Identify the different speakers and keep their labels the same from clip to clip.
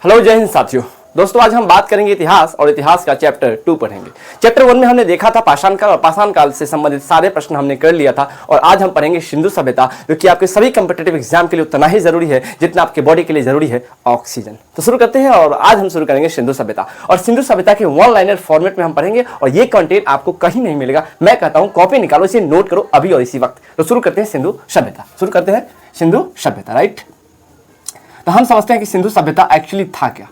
Speaker 1: Hello जय हिंद साथियों। दोस्तों आज हम बात करेंगे इतिहास और इतिहास का चैप्टर 2 पढ़ेंगे। चैप्टर 1 में हमने देखा था पाषाण काल और पाषाण काल से संबंधित सारे प्रश्न हमने कर लिया था और आज हम पढ़ेंगे सिंधु सभ्यता, जो कि आपके सभी कॉम्पिटिटिव एग्जाम के लिए उतना ही जरूरी है जितना आपके बॉडी के लिए जरूरी है ऑक्सीजन। तो शुरू करते हैं और आज हम शुरू करेंगे सिंधु सभ्यता और सिंधु सभ्यता के वन लाइनर फॉर्मेट में हम पढ़ेंगे और ये कंटेंट आपको कहीं नहीं मिलेगा। मैं कहता हूं कॉपी निकालो, इसे नोट करो अभी और इसी वक्त। तो शुरू करते हैं सिंधु सभ्यता। शुरू करते हैं सिंधु सभ्यता, राइट। तो हम समझते हैं कि सिंधु सभ्यता एक्चुअली था क्या।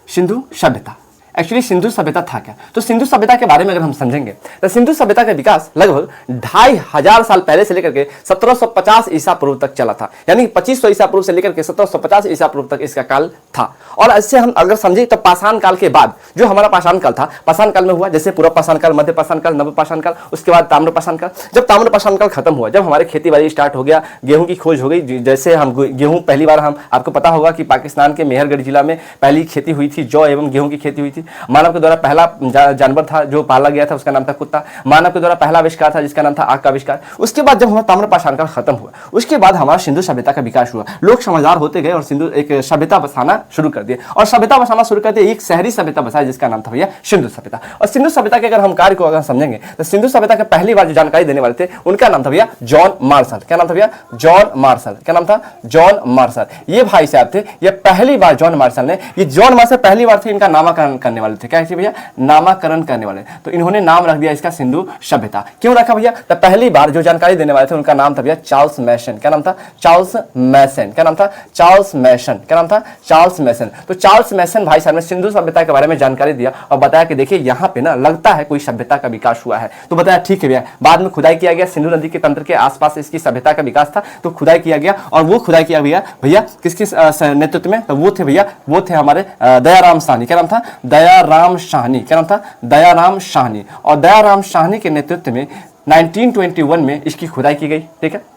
Speaker 1: सिंधु सभ्यता एक्चुअली सिंधु सभ्यता था क्या। तो सिंधु सभ्यता के बारे में अगर हम समझेंगे तो सिंधु सभ्यता का विकास लगभग 2500 साल पहले से लेकर के 1750 ईसा पूर्व तक चला था। यानी 2500 ईसा पूर्व से लेकर के 1750 ईसा पूर्व तक इसका काल था। और इससे हम अगर समझे तो पाषाण काल के बाद जो हमारा पाषाण काल था, पाषाण काल में हुआ जैसे पूर्व पाषाण काल, मध्य पाषाण काल, नव पाषाण काल, उसके बाद ताम्र पाषाण काल। जब ताम्र पाषाण काल खत्म हुआ, जब हमारे खेती बाड़ी स्टार्ट हो गया, गेहूं की खोज हो गई, जैसे हम गेहूं पहली बार हम आपको पता होगा कि पाकिस्तान के मेहरगढ़ जिला में पहली खेती हुई थी, जौ एवं गेहूं की खेती हुई थी। मानव के द्वारा पहला जानवर था जो पाला गया था, उसका नाम था कुत्ता। मानव के द्वारा पहला आविष्कार था जिसका नाम था आग का आविष्कार। उसके बाद जब हमारा ताम्र पाषाण काल खत्म हुआ, उसके बाद हमारा सिंधु सभ्यता का विकास हुआ। लोग समझदार होते गए और सिंधु एक सभ्यता बसाना शुरू कर दिए और सभ्यता बसाना शुरू कर दिए। एक शहरी सभ्यता बसाई जिसका नाम था भैया सिंधु सभ्यता। और सिंधु सभ्यता के अगर हम कार्य को अगर समझेंगे तो सिंधु सभ्यता के पहली बार जो जानकारी देने वाले थे उनका नाम था भैया जॉन मार्शल। क्या नाम था भैया? John Marshall. क्या नाम था? John Marshall. ये भाई साहब थे, ये पहली बार जॉन मार्शल ने, ये जॉन मार्शल पहली बार थे इनका नामकरण करने वाले थे। क्या भैया? नामकरण करने वाले। तो इन्होंने नाम रख दिया इसका सिंधु सभ्यता। क्यों रखा भैया? तो पहली बार जो जानकारी देने वाले थे उनका नाम था भैया चार्ल्स मैसन। क्या नाम था? चार्ल्स मैसन। क्या नाम था? चार्ल्स मैसन। क्या नाम था? चार्ल्स मैसन। तो चार्ल्स मैसन भाई साहब ने सिंधु सभ्यता के बारे में जानकारी दिया और बताया कि देखिए यहाँ पे ना लगता है कोई सभ्यता का विकास हुआ है। तो बताया ठीक है भैया। बाद में खुदाई किया गया, सिंधु नदी के तंत्र के आसपास इसकी सभ्यता का विकास था, तो खुदाई किया गया और वो खुदाई किया भैया किसके नेतृत्व में? तो वो थे भैया, वो थे हमारे दयाराम साहनी। क्या नाम था? दयाराम साहनी। क्या नाम था? दयाराम साहनी। और दयाराम साहनी के नेतृत्व में 1921 में इसकी खुदाई की गई। ठीक है।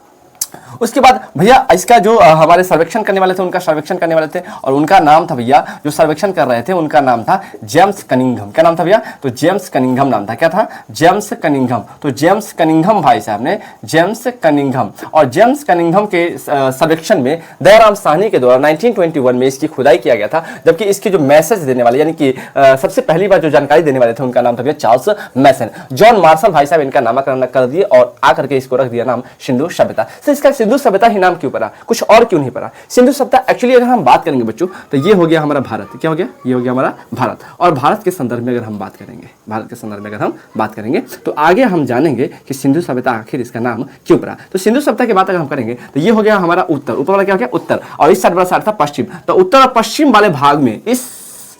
Speaker 1: उसके बाद भैया इसका जो हमारे सर्वेक्षण करने वाले थे, उनका सर्वेक्षण करने वाले थे और उनका नाम था भैया, जो सर्वेक्षण कर रहे थे उनका नाम था जेम्स कनिंघम। क्या नाम था भैया? तो जेम्स कनिंघम नाम था। क्या था? James Cunningham. तो जेम्स कनिंघम भाई साहब ने, जेम्स कनिंघम और जेम्स कनिंघम के सर्वेक्षण में दयाराम साहनी के द्वारा 1921 में इसकी खुदाई किया गया था। जबकि इसकी जो मैसेज देने वाले यानी कि सबसे पहली बार जो जानकारी देने वाले थे उनका नाम था भैया चार्ल्स मैसन। जॉन मार्शल भाई साहब इनका नामकरण कर दिए और आकर के इसको रख दिया नाम सिंधु सभ्यता। तो इसका सिंधु सभ्यता ही नाम क्यों पड़ा, कुछ और क्यों नहीं पड़ा? सिंधु सभ्यता एक्चुअली अगर हम बात करेंगे बच्चों तो ये हो गया हमारा भारत। क्या हो गया? ये हो गया हमारा भारत। और भारत के संदर्भ में अगर हम बात करेंगे, भारत के संदर्भ में अगर हम बात करेंगे तो आगे हम जानेंगे कि सिंधु सभ्यता आखिर इसका नाम क्यों पड़ा। तो सिंधु सभ्यता की बात अगर हम करेंगे तो ये हो गया हमारा उत्तर। ऊपर वाला क्या हो गया? उत्तर। और इस साइड वाला साइड था पश्चिम। तो उत्तर और पश्चिम वाले भाग में इस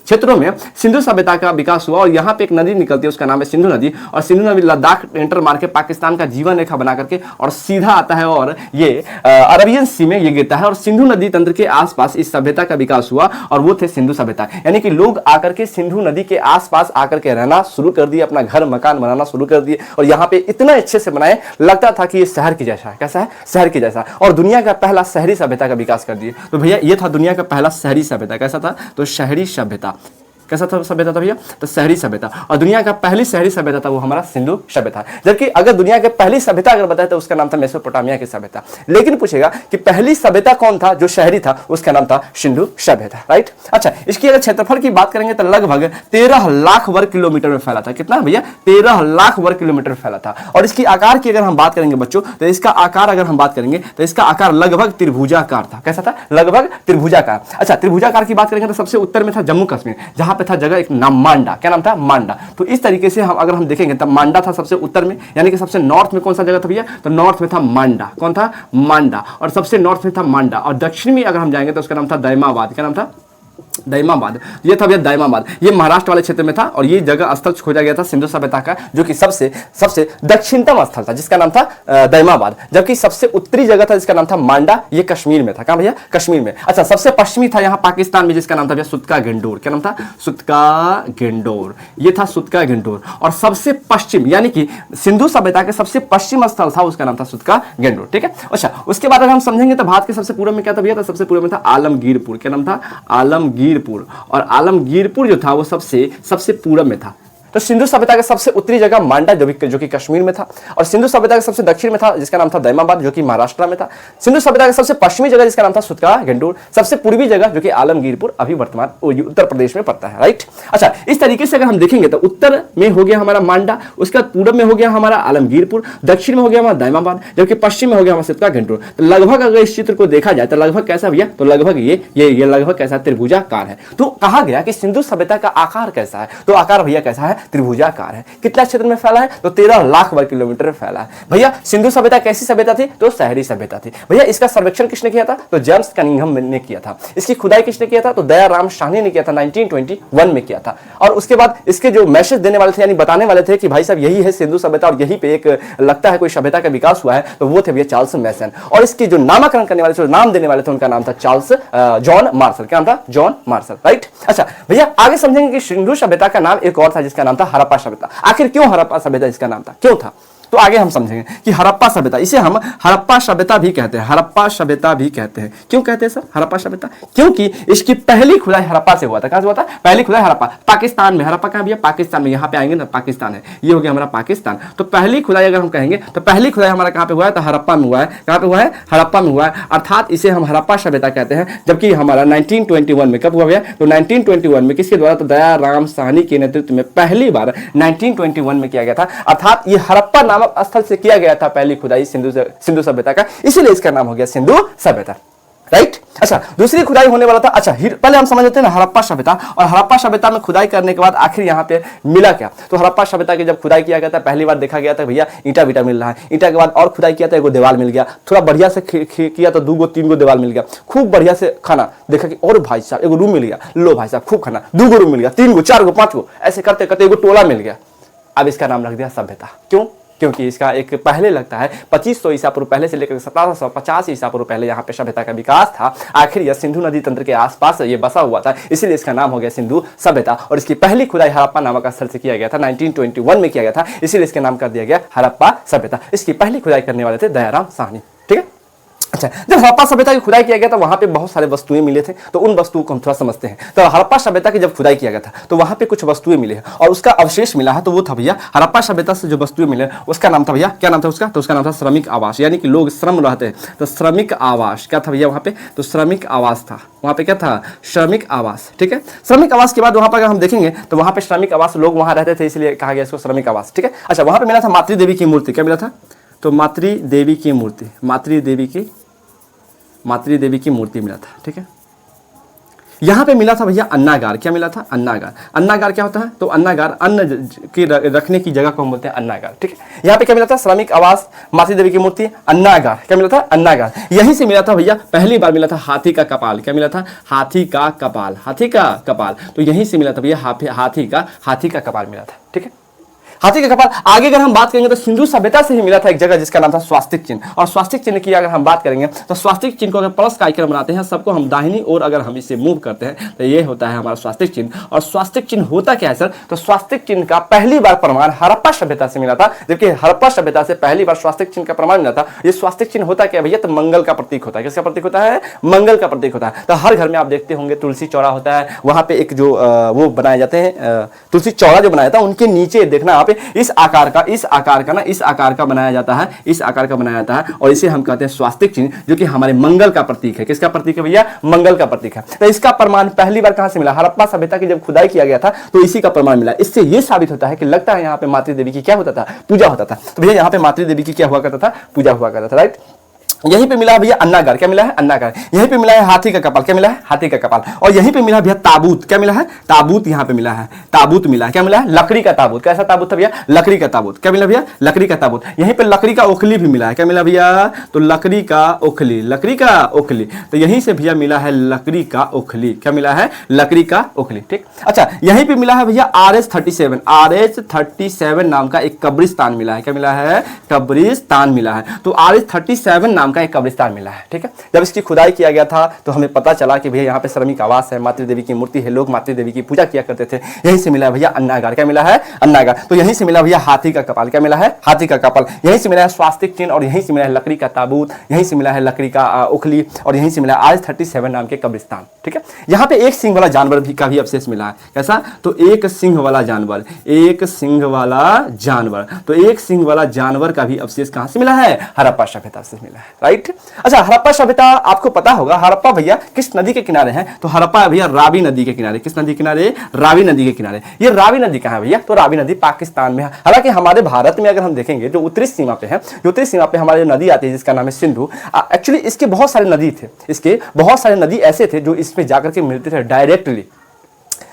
Speaker 1: क्षेत्रों में सिंधु सभ्यता का विकास हुआ और यहाँ पे एक नदी निकलती है, उसका नाम है सिंधु नदी। और सिंधु नदी लद्दाख एंटर मार के पाकिस्तान का जीवन रेखा बना करके और सीधा आता है और ये अरबियन सी में ये गिरता है। और सिंधु नदी तंत्र के आसपास इस सभ्यता का विकास हुआ और वो थे सिंधु सभ्यता। यानी कि लोग आकर के सिंधु नदी के आसपास आकर के रहना शुरू कर दिए, अपना घर मकान बनाना शुरू कर दिए और यहाँ पे इतना अच्छे से बनाए लगता था कि ये शहर की जैसा है। कैसा है? शहर की जैसा। और दुनिया का पहला शहरी सभ्यता का विकास कर दिए। तो भैया ये था दुनिया का पहला शहरी सभ्यता। कैसा था? तो शहरी सभ्यता। कैसा था सभ्यता था भैया? तो शहरी सभ्यता। और दुनिया का पहली शहरी सभ्यता था वो हमारा सिंधु सभ्यता। जबकि अगर दुनिया की पहली सभ्यता अगर बताए तो उसका नाम था मेसोपोटामिया की सभ्यता। लेकिन पूछेगा कि पहली सभ्यता कौन था जो शहरी था? उसका नाम था सिंधु सभ्यता, राइट। अच्छा, इसकी अगर क्षेत्रफल की बात करेंगे तो लगभग 13 लाख वर्ग किलोमीटर में फैला था। कितना भैया? 13 लाख वर्ग किलोमीटर में फैला था। और इसकी आकार की अगर हम बात करेंगे बच्चों तो इसका आकार अगर हम बात करेंगे तो इसका आकार लगभग त्रिभुजाकार था। कैसा था? लगभग त्रिभुजाकार। अच्छा, त्रिभुजाकार की बात करेंगे तो सबसे उत्तर में था जम्मू कश्मीर, जहां पे था जगह एक नाम मांडा। क्या नाम था? मांडा। तो इस तरीके से हम अगर हम देखेंगे तब मांडा था सबसे उत्तर में, यानी कि सबसे नॉर्थ में कौन सा जगह था भैया? तो नॉर्थ में था मांडा। कौन था? मांडा। और सबसे नॉर्थ में था मांडा। और दक्षिण में अगर हम जाएंगे तो उसका नाम था दैमाबाद। क्या नाम था? दैमाबाद। ये था भैया दैमाबाद। ये महाराष्ट्र वाले क्षेत्र में था और ये जगह स्थल खोजा गया था सिंधु सभ्यता का, जो कि सबसे दक्षिणतम स्थल था जिसका नाम था दैमाबाद। जबकि सबसे उत्तरी जगह था जिसका नाम था मांडा, ये कश्मीर में था। कहां भैया? कश्मीर में। अच्छा, सबसे पश्चिमी था यहाँ पाकिस्तान में जिसका नाम था भैया सुतका गेंडोर। क्या नाम था? सुतका गेंडोर। ये था सुतका गेंडोर। और सबसे पश्चिम यानी कि सिंधु सभ्यता के सबसे पश्चिम स्थल था, उसका नाम था सुतका गेंडोर। ठीक है। अच्छा, उसके बाद अगर हम समझेंगे तो भारत के सबसे पूर्व में क्या था भैया? तो सबसे पूर्व में था आलमगीरपुर। क्या नाम था? आलमगीरपुर। और आलमगीरपुर जो था वो सबसे पूर्व में था। तो सिंधु सभ्यता का सबसे उत्तरी जगह मांडा जो कि कश्मीर में था, और सिंधु सभ्यता का सबसे दक्षिण में था जिसका नाम था दैमाबाद जो कि महाराष्ट्र में था। सिंधु सभ्यता का सबसे पश्चिमी जगह जिसका नाम था सुतका गंडूर, सबसे पूर्वी जगह जो कि आलमगीरपुर अभी वर्तमान उत्तर प्रदेश में पड़ता है, राइट। अच्छा, इस तरीके से अगर हम देखेंगे तो उत्तर में हो गया हमारा मांडा, उसके बाद पूर्व में हो गया हमारा आलमगीरपुर, दक्षिण में हो गया हमारा दैमाबाद, जबकि पश्चिम में हो गया हमारा सुतका गंडूर। तो लगभग अगर इस चित्र को देखा जाए तो लगभग कैसा भैया, तो लगभग ये लगभग कैसा त्रिभुजाकार है। तो कहा गया कि सिंधु सभ्यता का आकार कैसा है, तो आकार भैया कैसा है, त्रिभुजाकार है। कितना क्षेत्र में फैला है, तो 13 लाख वर्ग किलोमीटर में फैला है। भैया सिंधु सभ्यता कैसी सभ्यता थी, तो शहरी सभ्यता थी। भैया इसका सर्वेक्षण किसने किया था, तो जेम्स कनिंघम ने किया था। इसकी खुदाई किसने किया था, तो दयाराम साहनी ने किया था, 1921 में किया था। और उसके बाद इसके जो मैसेज देने वाले थे, यानी बताने वाले थे कि भाई साहब यही है सिंधु सभ्यता और यही पे एक लगता है कोई सभ्यता का विकास हुआ है, तो वो थे भैया चार्ल्स मैसन। और इसकी जो नामकरण करने वाले थे, नाम देने वाले थे, उनका नाम था चार्ल्स जॉन मार्शल। क्या नाम था, जॉन मार्शल, राइट। अच्छा भैया आगे समझेंगे कि सिंधु सभ्यता का नाम एक और था जिसका नाम था हड़प्पा सभ्यता। आखिर क्यों हड़प्पा सभ्यता इसका नाम था, क्यों था, तो आगे हम समझेंगे कि हड़प्पा सभ्यता, इसे हम हड़प्पा सभ्यता भी कहते हैं, हड़प्पा सभ्यता भी कहते हैं। क्यों कहते हैं सर हड़प्पा सभ्यता, क्योंकि इसकी पहली खुदाई हड़प्पा से हुआ था। कहां से हुआ था, पहली खुदाई हड़प्पा, पाकिस्तान में। हड़प्पा कहां भैया, पाकिस्तान में। यहाँ पे आएंगे ना, पाकिस्तान है, ये हो गया हमारा पाकिस्तान। तो पहली खुदाई अगर हम कहेंगे तो पहली खुदाई हमारा कहां पे हुआ है, तो हड़प्पा में हुआ है। कहां पे हुआ है, हड़प्पा में हुआ है, अर्थात इसे हम हड़प्पा सभ्यता कहते हैं। जबकि हमारा 1921 में कब हुआ भैया, तो 1921 में किसके द्वारा, तो दयाराम साहनी के नेतृत्व में पहली बार 1921 में किया गया था। अर्थात ये हड़प्पा नामक स्थल से किया गया था पहली खुदाई सिंधु सभ्यता का, इसीलिए इसका नाम हो गया सिंधु सभ्यता, राइट। अच्छा दूसरी खुदाई होने वाला था। अच्छा पहले हम समझ लेते हैं ना हड़प्पा सभ्यता, और हड़प्पा सभ्यता में खुदाई करने के बाद आखिर यहाँ पे मिला क्या, तो हड़प्पा सभ्यता की जब खुदाई किया गया था पहली बार देखा गया था भैया ईंटा बीटा मिल रहा है। ईंटा के बाद और खुदाई किया था, एगो दीवार मिल गया, थोड़ा बढ़िया से किया तो 2 3 गो दीवार मिल गया, खूब बढ़िया से खाना देखा कि और भाई साहब एगो रूम मिल गया, लो भाई साहब खूब खाना, 2 गो रूम मिल गया, 3 गो 4 गो 5 गो, ऐसे करते करते एगो टोला मिल गया। अब इसका नाम रख दिया सभ्यता। क्यों, क्योंकि इसका एक पहले लगता है 2500 ईसा पूर्व पहले से लेकर 1750 ईसा पूर्व पहले यहाँ पे सभ्यता का विकास था। आखिर यह सिंधु नदी तंत्र के आसपास ये बसा हुआ था, इसीलिए इसका नाम हो गया सिंधु सभ्यता। और इसकी पहली खुदाई हड़प्पा नामक स्थल से किया गया था, 1921 में किया गया था, इसीलिए इसका नाम कर दिया गया हड़प्पा सभ्यता। इसकी पहली खुदाई करने वाले थे दयाराम साहनी, ठीक है। अच्छा जब हड़प्पा सभ्यता की खुदाई किया गया था वहां पे बहुत सारे वस्तुएं मिले थे, तो उन वस्तुओं को हम थोड़ा समझते हैं। तो हड़प्पा सभ्यता की जब खुदाई किया गया था तो वहां पे कुछ वस्तुएं मिले हैं और उसका अवशेष मिला है, तो वो था भैया हड़प्पा सभ्यता से जो वस्तुएं मिले उसका नाम था भैया, क्या नाम था उसका, तो उसका नाम था श्रमिक आवास, यानी कि लोग श्रम रहते हैं तो श्रमिक आवास। क्या था भैया वहां पे, तो श्रमिक आवास था, वहां पे क्या था, श्रमिक आवास, ठीक है। श्रमिक आवास के बाद वहां पर अगर हम देखेंगे तो वहां पे श्रमिक आवास लोग वहां रहते थे, इसलिए कहा गया इसको श्रमिक आवास, ठीक है। अच्छा वहां पे मिला था मातृ देवी की मूर्ति, क्या मिला था, तो मातृ देवी की मूर्ति, मातृ देवी की मूर्ति मिला था, ठीक है। यहां पे मिला था भैया अन्नागार, क्या मिला था, अन्नागार। अन्नागार क्या होता है, तो अन्नागार अन्न की रखने की जगह को हम बोलते हैं अन्नागार, ठीक है। यहाँ पे क्या मिला था, श्रमिक आवास, मातृ देवी की मूर्ति, अन्नागार, क्या मिला था, अन्नागार। यहीं से मिला था भैया पहली बार मिला था हाथी का कपाल, क्या मिला था, हाथी का कपाल, हाथी का कपाल, तो यहीं से मिला था भैया हाथी का कपाल मिला था, ठीक है। हाथी का कपाल। आगे अगर हम बात करेंगे तो सिंधु सभ्यता से ही मिला था एक जगह जिसका नाम था स्वास्तिक चिन्ह, और स्वास्तिक चिन्ह की अगर हम बात करेंगे तो स्वास्तिक चिन्ह को अगर प्लस का आइकन बनाते हैं सबको हम दाहिनी ओर अगर हम इसे मूव करते हैं तो ये होता है हमारा स्वास्तिक चिन्ह। और स्वास्तिक चिन्ह होता क्या है सर, तो स्वास्तिक चिन्ह का पहली बार प्रमाण हड़प्पा सभ्यता से मिला था, जबकि हड़प्पा सभ्यता से पहली बार स्वास्तिक चिन्ह का प्रमाण मिला था। ये स्वास्तिक चिन्ह होता क्या भैया, तो मंगल का प्रतीक होता है। किसका प्रतीक होता है, मंगल का प्रतीक होता है। तो हर घर में आप देखते होंगे तुलसी चौरा होता है, वहां पे एक जो वो बनाए जाते हैं तुलसी चौरा जो बनाया था उनके नीचे देखना यहाँ पे इस आकार का बनाया जाता है, इस आकार का बनाया जाता है, और इसे हम कहते हैं स्वास्तिक चिन्ह, जो कि हमारे मंगल का प्रतीक है। किसका प्रतीक है भैया, मंगल का प्रतीक है। तो इसका प्रमाण पहली बार कहां से मिला, हड़प्पा सभ्यता की जब खुदाई किया गया था तो इसी का प्रमाण मिला। इससे यह साबित होता है कि लगता है यहाँ पे मातृ देवी की क्या होता था, पूजा होता था। तो भैया यहाँ पे मातृ देवी की क्या हुआ करता था, पूजा हुआ करता था, राइट। यहीं पे मिला है भैया अन्नागार, क्या मिला है, अन्नागार। यहीं पे मिला है हाथी का कपाल, क्या मिला है, हाथी का कपाल। और यहीं पे मिला भैया ताबूत, क्या मिला है, ताबूत। यहाँ पे मिला है ताबूत, मिला है, क्या मिला है, लकड़ी का ताबूत। कैसा ताबूत था भैया, लकड़ी का ताबूत। क्या मिला भैया, लकड़ी का ताबूत। यहीं पे लकड़ी का ओखली भी मिला है, क्या मिला भैया, तो लकड़ी का ओखली, लकड़ी का ओखली। तो यहीं से भैया मिला है लकड़ी का ओखली, क्या मिला है, लकड़ी का ओखली, ठीक। अच्छा यहीं पे मिला है भैया RH37 नाम का एक कब्रिस्तान मिला है, क्या मिला है, कब्रिस्तान मिला है। तो RH37 नाम का एक कब्रिस्तान मिला है। ठीक है, जब इसकी खुदाई किया गया था तो हमें पता चला कि भैया यहाँ पे श्रमिक आवास है, मातृ देवी की मूर्ति है, लोग मातृ देवी की पूजा किया करते थे। यहीं से मिला है भैया अन्नागार। क्या मिला है? अन्नागार। तो यहीं से मिला भैया हाथी का कपाल। क्या मिला है? हाथी का कपाल। यहीं से मिला है स्वास्तिक चिन्ह, और यहीं से मिला है लकड़ी का ताबूत, यहीं से मिला है लकड़ी का उखली, और यहीं से मिला है RS-37 नाम के कब्रिस्तान। ठीक है, यहाँ पे एक सिंह वाला जानवर भी का भी अवशेष मिला है। कैसा? तो एक सिंह वाला जानवर, एक सिंह वाला जानवर, तो एक सिंह वाला जानवर का भी अवशेष कहां से मिला है? हड़प्पा सभ्यता से मिला है। राइट। अच्छा, हड़प्पा सभ्यता आपको पता होगा, हड़प्पा भैया किस नदी के किनारे है? तो हड़प्पा भैया रावी नदी के किनारे। किस नदी के किनारे? रावी नदी के किनारे। ये रावी नदी कहां है भैया? तो रावी नदी पाकिस्तान में है। हालांकि हमारे भारत में अगर हम देखेंगे जो उत्तरी सीमा पे है, जो उत्तरी सीमा पे हमारी नदी आती है जिसका नाम है सिंधु, एक्चुअली इसके बहुत सारे नदी थे, इसके बहुत सारे नदी ऐसे थे जो इसमें जाकर के मिलते थे डायरेक्टली।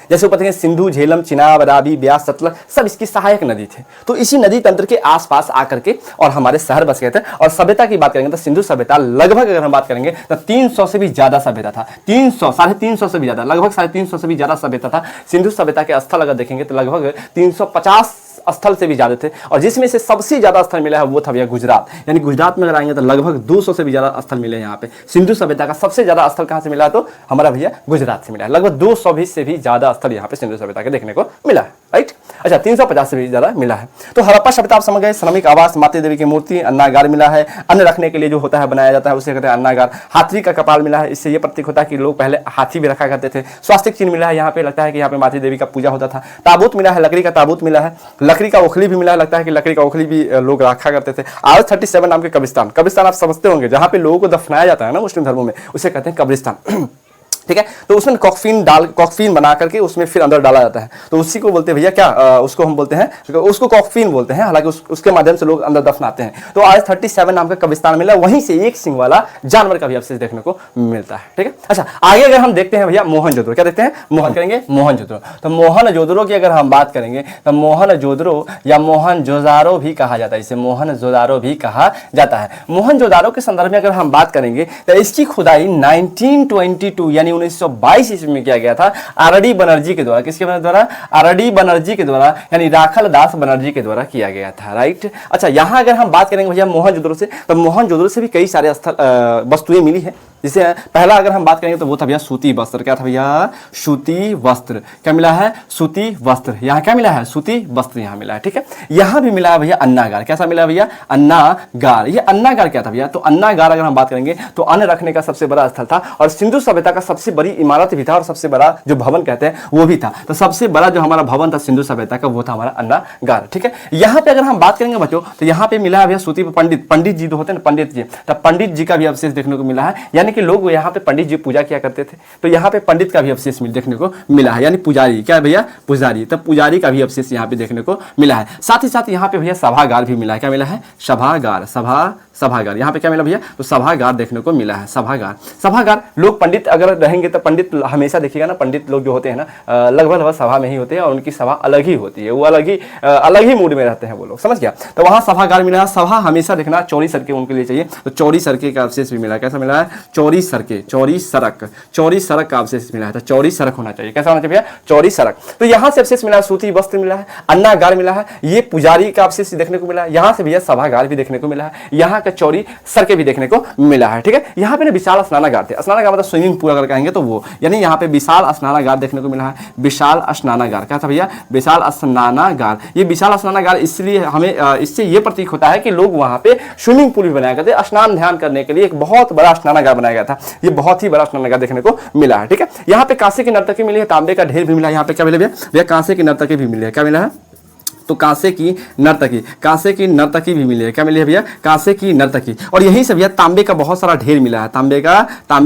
Speaker 1: जैसे ऊपर देखें सिंधु, झेलम, चिनाब, रावी, ब्यास, सतलज, सब इसकी सहायक नदी थे। तो इसी नदी तंत्र के आसपास आकर के और हमारे शहर बस गए थे। और सभ्यता की बात करेंगे तो सिंधु सभ्यता लगभग अगर हम बात करेंगे तो 300 से भी ज्यादा सभ्यता था। 300, 350 से भी ज्यादा, लगभग 350 से भी ज्यादा सभ्यता था। सिंधु सभ्यता के स्थल अगर देखेंगे तो लगभग 350 स्थल से भी ज्यादा थे, और जिसमें से सबसे ज्यादा स्थल मिला है वो था भैया गुजरात। यानी गुजरात में अगर आएंगे तो लगभग 200 से भी ज्यादा स्थल मिले हैं यहाँ पे। सिंधु सभ्यता का सबसे ज्यादा स्थल कहां से मिला? तो हमारा भैया गुजरात से मिला है। लगभग 220 से भी ज्यादा स्थल यहाँ पे सिंधु सभ्यता के देखने को मिला है। राइट। अच्छा, 350 से भी ज्यादा मिला है। तो हड़प्पा सभ्यता आप समझ गए। श्रमिक आवास, मातृ देवी की मूर्ति, अन्नागार मिला है, अन्न रखने के लिए जो होता है बनाया जाता है उसे कहते हैं अन्नागार। हाथी का कपाल मिला है, इससे ये प्रतीक होता है कि लोग पहले हाथी भी रखा करते थे। स्वास्तिक चिन्ह मिला है, यहाँ पे लगता है कि यहाँ पे मातृ देवी का पूजा होता था। ताबूत मिला है, लकड़ी का ताबूत मिला है, लकड़ी का उखली भी मिला है, लगता है कि लकड़ी का उखली भी लोग रखा करते थे। RS-37 नाम के कब्रिस्तान, कब्रिस्तान आप समझते होंगे जहाँ पे लोगों को दफनाया जाता है ना मुस्लिम धर्मों में, उसे कहते हैं कब्रिस्तान। ठीक है, तो उसमें कॉकफीन बना करके उसमें फिर अंदर डाला जाता है, तो उसी को बोलते हैं भैया क्या, उसको हम बोलते हैं, उसको कॉकफीन बोलते हैं। हालांकि उसके माध्यम से लोग अंदर दफनाते हैं। तो RS-37 नाम का कब्रिस्तान मिला, वहीं से एक सिंह वाला जानवर का भी अवशेष देखने को मिलता है। ठीक है। अच्छा, आगे अगर हम देखते हैं भैया मोहनजोदड़ो, क्या देखते हैं? मोहनजोदड़ो। तो मोहनजोदड़ो की अगर हम बात करेंगे तो मोहनजोदड़ो या मोहनजोदारो भी कहा जाता है, इसे मोहनजोदारो भी कहा जाता है। मोहनजोदारो के संदर्भ में अगर हम बात करेंगे तो इसकी खुदाई 1922 यानी 1922 ईस्वी में किया गया था आरडी बनर्जी के द्वारा। किसके द्वारा? आरडी बनर्जी के द्वारा, यानी राखल दास बनर्जी के द्वारा किया गया था। राइट। अच्छा, यहां अगर हम बात करेंगे भैया मोहनजोदड़ो से, तो मोहनजोदड़ो से भी कई सारे वस्तुएं मिली है। जिसे पहला अगर हम बात करेंगे तो वो था भैया सूती वस्त्र। क्या था भैया? सूती वस्त्र। क्या मिला है? सूती वस्त्र। यहाँ क्या मिला है? सूती वस्त्र यहाँ मिला है। ठीक है, यहाँ भी मिला है भैया अन्नागार। कैसा मिला भैया? अन्नागार। ये अन्नागार क्या था भैया? तो अन्नागार अगर हम बात करेंगे तो अन्न रखने का सबसे बड़ा स्थल था, और सिंधु सभ्यता का सबसे बड़ी इमारत भी था, और सबसे बड़ा जो भवन कहते हैं वो भी था। तो सबसे बड़ा जो हमारा भवन था सिंधु सभ्यता का वो था हमारा अन्नागार। ठीक है, यहाँ पे अगर हम बात करेंगे बच्चों तो यहाँ पे मिला है भैया सूती पंडित जी जो होते हैं ना, पंडित जी, तो पंडित जी का भी अवशेष देखने को मिला है। यानी कि लोग यहाँ पे पंडित जी पूजा किया करते थे, तो यहाँ पे पंडित का भी अवशेष देखने को मिला है। यानी पुजारी, क्या भैया? पुजारी। तब पुजारी का भी अवशेष यहाँ पे देखने को मिला है। साथ ही साथ यहाँ पे भैया सभागार भी मिला है। क्या मिला है? सभागार। सभागार यहाँ पे क्या मिला भैया? तो सभागार देखने को मिला है। सभागार लोग पंडित अगर रहेंगे तो पंडित हमेशा देखिएगा ना, पंडित लोग जो होते हैं ना लगभग सभा में ही होते हैं, और उनकी सभा अलग ही होती है, वो अलग ही मूड में रहते हैं वो लोग, समझ गया? तो वहाँ सभागार मिला है। सभा हमेशा देखना चौड़ी सड़कें उनके लिए चाहिए, तो चौड़ी सड़कें का अवशेष भी मिला है। कैसा मिला है? चौड़ी सड़क का अवशेष मिला है। तो चौड़ी सड़क होना चाहिए। कैसा होना चाहिए भैया? चौड़ी सड़क। तो यहाँ से अवशेष मिला है, सूती वस्त्र मिला है, अन्नागार मिला है, ये पुजारी का अवशेष देखने को मिला है। यहाँ से भैया सभागार भी देखने को मिला है, यहाँ का चौड़ी सड़कें भी देखने को मिला है। ठीक है, यहाँ पे ना विशाल स्नानागार थे। स्नानागार मतलब स्विमिंग पूल अगर कहेंगे तो वो, यानी यहाँ पे विशाल स्नानागार देखने को मिला है। विशाल स्नानागार क्या था भैया? विशाल स्नानागार। ये विशाल स्नानागार इसलिए हमें इससे ये प्रतीक होता है कि लोग वहाँ पे स्विमिंग पूल भी बनाया करते, स्नान ध्यान करने के लिए एक बहुत बड़ा स्नानागार बनाया गया था। ये बहुत ही बड़ा स्नानागार देखने को मिला है। ठीक है, यहाँ पे कांसे की नर्तकी मिली है, तांबे का ढेर भी मिला है। यहाँ पे क्या मिला भैया? कांसे की नर्तकी भी मिली है। क्या मिला है? तो कांसे की नर्तकी भी मिली है। क्या मिली है भैया? कांसे की नर्तकी। और यहीं से भैया तांबे का बहुत सारा ढेर मिला है। तांबे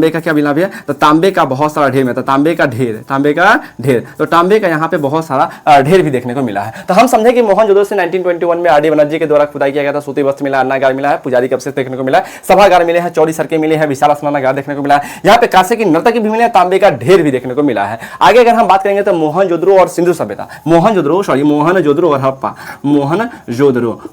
Speaker 1: का क्या मिला भैया? तो तांबे का बहुत सारा ढेर मिला। तांबे का ढेर। तो तांबे का यहाँ पे बहुत सारा ढेर भी देखने को मिला है। तो हम समझे कि मोहनजोदड़ो से 1921 में आरडी बनर्जी के द्वारा खुदाई किया गया था। सूती वस्त्र मिला, अन्नागार मिला है, पुजारी का अवशेष देखने को मिला है, सभागार मिले हैं, चौड़ी सड़कें मिले हैं, विशाल स्नानागार देखने को मिला है, यहाँ पे कांसे की नर्तकी भी मिले है, तांबे का ढेर भी देखने को मिला है। आगे अगर हम बात करेंगे तो मोहनजोदड़ो और सिंधु सभ्यता, मोहनजोदड़ो और हड़प्पा,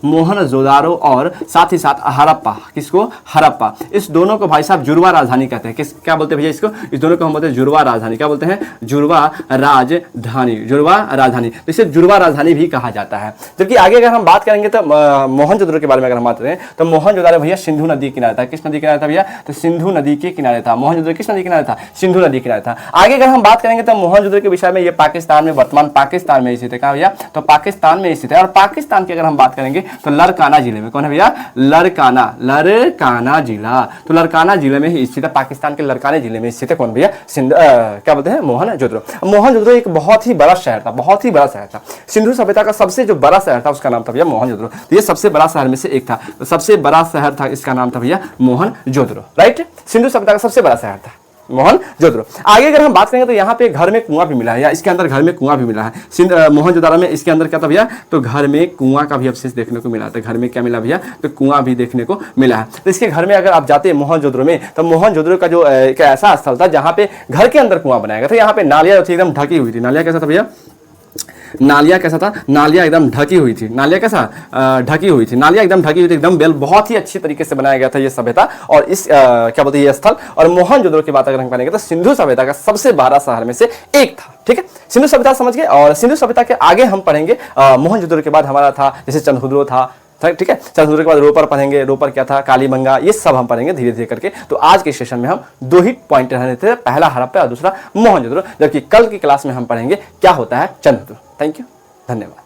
Speaker 1: मोहनजोदारो और साथ ही साथ हड़प्पा, किसको, हड़प्पा, इस दोनों को भाई साहब जुड़वा राजधानी कहते हैं। किस, क्या बोलते हैं भैया इसको, इस दोनों को हम बोलते हैं जुड़वा राजधानी। क्या बोलते हैं, जुड़वा राजधानी, जुड़वा राजधानी, तो इसे जुड़वा राजधानी भी कहा जाता है। जबकि आगे अगर हम बात करेंगे तो मोहनजोदड़ो के बारे में अगर हम बात करें तो मोहनजोदड़ो भैया सिंधु नदी के किनारे था। किस नदी के किनारे था भैया, तो सिंधु नदी के किनारे था। मोहनजोदड़ो किस नदी के किनारे था, सिंधु नदी के किनारे था। आगे अगर हम बात करेंगे तो मोहनजोदड़ो के विषय में, ये पाकिस्तान में, वर्तमान पाकिस्तान में स्थित है। कहाँ भैया, तो पाकिस्तान में स्थित है। और पाकिस्तान की अगर हम बात करेंगे तो लरकाना जिले में, कौन है भैया, लरकाना जिला, तो लरकाना जिले में ही स्थित है, पाकिस्तान के लरकाने जिले में स्थित है। कौन भैया, क्या बोलते हैं, मोहनजोदड़ो। मोहनजोदड़ो एक बहुत ही बड़ा शहर था, बहुत ही बड़ा शहर था। सिंधु सभ्यता का सबसे जो बड़ा शहर था उसका नाम था भैया मोहनजोदड़ो। तो ये सबसे बड़ा शहर में से एक था, तो सबसे बड़ा शहर था, इसका नाम था भैया मोहनजोदड़ो। राइट, सिंधु सभ्यता का सबसे बड़ा शहर था मोहनजोदड़ो। आगे अगर हम बात करेंगे तो यहाँ पे घर में कुआं भी मिला है, या इसके अंदर घर में कुआं भी मिला है। मोहनजोदड़ो में इसके अंदर क्या था भैया, तो घर में कुआं का भी अवशेष देखने को मिला था। घर में क्या मिला भैया, तो कुआं भी देखने को मिला है। तो इसके घर में अगर आप जाते हैं मोहनजोदड़ो में, तो मोहनजोदड़ो का जो एक ऐसा स्थल था जहाँ पे घर के अंदर कुआं बनाया गया था। यहाँ पे नालियाँ एकदम ढकी हुई थी। नालियाँ कैसा था भैया, नालियाँ कैसा था, नालियाँ एकदम ढकी हुई थी। नालियाँ कैसा, ढकी हुई थी, नालियाँ एकदम ढकी हुई थी, एकदम बेल, बहुत ही अच्छी तरीके से बनाया गया था ये सभ्यता और इस क्या बोलते हैं ये स्थल। और मोहनजोदड़ो की बात अगर हम करेंगे तो सिंधु सभ्यता का सबसे बड़ा शहर में से एक था। ठीक है, सिंधु सभ्यता समझ गए। और सिंधु सभ्यता के आगे हम पढ़ेंगे मोहनजोदड़ो के बाद हमारा था जैसे चंद्रहुदुरो था। ठीक है, चंद्रहुदुरो के बाद रोपर पढ़ेंगे, रोपर क्या था, कालीबंगा, ये सब हम पढ़ेंगे धीरे धीरे करके। तो आज के सेशन में हम दो ही पॉइंट रहने थे, पहला हड़प्पा और दूसरा मोहनजोदड़ो, जबकि कल की क्लास में हम पढ़ेंगे क्या होता है चंद्रहुदुरो। थैंक यू, धन्यवाद।